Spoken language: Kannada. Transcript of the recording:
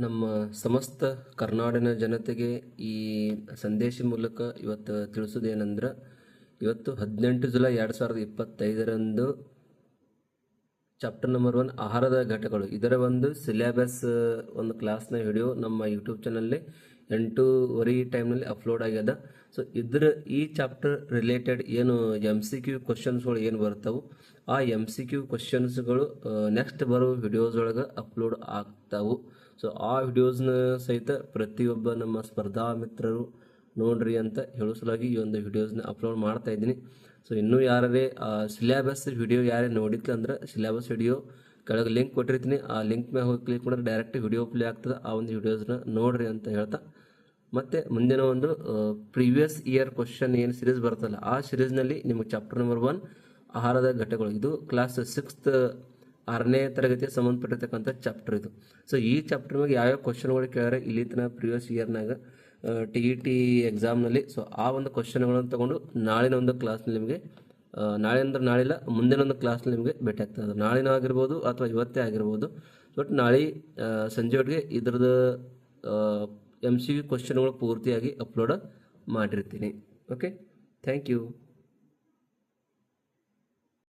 ನಮ್ಮ ಸಮಸ್ತ ಕರ್ನಾಡಿನ ಜನತೆಗೆ ಈ ಸಂದೇಶ ಮೂಲಕ ಇವತ್ತು ತಿಳಿಸೋದೇನೆಂದ್ರೆ, ಇವತ್ತು 18 ಜುಲೈ 2025ರಂದು ಚಾಪ್ಟರ್ ನಂಬರ್ 1 ಆಹಾರದ ಘಟಕಗಳು ಇದರ ಒಂದು ಸಿಲೆಬಸ್ ಒಂದು ಕ್ಲಾಸ್ನ ವಿಡಿಯೋ ನಮ್ಮ ಯೂಟ್ಯೂಬ್ ಚಾನಲ್ನಲ್ಲಿ 8:30 ಟೈಮ್ನಲ್ಲಿ ಅಪ್ಲೋಡ್ ಆಗ್ಯದ. ಸೊ ಈ ಚಾಪ್ಟರ್ ರಿಲೇಟೆಡ್ ಏನು MCQ ಕ್ವಶನ್ಸ್ಗಳು ಏನು ಬರ್ತಾವೆ, ಆ MCQ ಕ್ವಶನ್ಸ್ಗಳು ನೆಕ್ಸ್ಟ್ ಬರೋ ವಿಡಿಯೋಸ್ ಒಳಗೆ ಅಪ್ಲೋಡ್ ಆಗ್ತಾವು. ಸೊ ಆ ವಿಡಿಯೋಸ್ನ ಸಹಿತ ಪ್ರತಿಯೊಬ್ಬ ನಮ್ಮ ಸ್ಪರ್ಧಾ ಮಿತ್ರರು ನೋಡ್ರಿ ಅಂತ ಹೇಳೋ ಸಲುವಾಗಿ ಈ ಒಂದು ವಿಡಿಯೋಸ್ನ ಅಪ್ಲೋಡ್ ಮಾಡ್ತಾ ಇದ್ದೀನಿ. ಸೊ ಇನ್ನೂ ಯಾರೇ ಸಿಲೆಬಸ್ ವಿಡಿಯೋ ಯಾರೇ ನೋಡಿದ್ಲ ಅಂದ್ರೆ ಸಿಲೆಬಸ್ ವಿಡಿಯೋ ಕೆಳಗೆ ಲಿಂಕ್ ಕೊಟ್ಟಿರ್ತೀನಿ, ಆ ಲಿಂಕ್ ಮೇಲೆ ಹೋಗಿ ಕ್ಲಿಕ್ ಮಾಡಿದ್ರೆ ಡೈರೆಕ್ಟ್ ವಿಡಿಯೋ ಪ್ಲೇ ಆಗ್ತದೆ. ಆ ಒಂದು ವಿಡಿಯೋಸ್ನ ನೋಡ್ರಿ ಅಂತ ಹೇಳ್ತಾ, ಮತ್ತು ಮುಂದಿನ ಒಂದು ಪ್ರೀವಿಯಸ್ ಇಯರ್ ಕ್ವಶನ್ ಏನು ಸಿರೀಸ್ ಬರ್ತಲ್ಲ, ಆ ಸಿರೀಸ್ನಲ್ಲಿ ನಿಮಗೆ ಚಾಪ್ಟರ್ ನಂಬರ್ 1 ಆಹಾರದ ಘಟಕಗಳು ಇದು ಕ್ಲಾಸ್ 6th 6ನೇ ತರಗತಿಗೆ ಸಂಬಂಧಪಟ್ಟಿರ್ತಕ್ಕಂಥ ಚಾಪ್ಟರ್ ಇದು. ಸೊ ಈ ಚಾಪ್ಟರ್ ಮೇಲೆ ಯಾವ್ಯಾವ ಕ್ವಶನ್ಗಳು ಕೇಳ್ಯಾರೆ ಇಲ್ಲಿ ತನಕ ಪ್ರೀವಿಯಸ್ ಇಯರ್ನಾಗ TET ಎಕ್ಸಾಮ್ನಲ್ಲಿ. ಸೊ ಆ ಒಂದು ಕ್ವಶನ್ಗಳನ್ನು ತೊಗೊಂಡು ನಾಳಿನ ಒಂದು ಕ್ಲಾಸ್ನಲ್ಲಿ ನಿಮಗೆ ನಾಳೆ ಅಂದ್ರೆ ನಾಳಿಲ್ಲ ಮುಂದಿನ ಒಂದು ಕ್ಲಾಸ್ನಲ್ಲಿ ನಿಮಗೆ ಭೇಟಿ ಆಗ್ತದೆ. ನಾಳಿನ ಆಗಿರ್ಬೋದು ಅಥವಾ ಇವತ್ತೇ ಆಗಿರ್ಬೋದು. ಬಟ್ ನಾಳೆ ಸಂಜೆ ಒಟ್ಟಿಗೆ ಇದ್ರದ್ದು MCQ ಕ್ವಶನ್ಗಳು ಪೂರ್ತಿಯಾಗಿ ಅಪ್ಲೋಡ್ ಮಾಡಿರ್ತೀನಿ. Okay, thank you.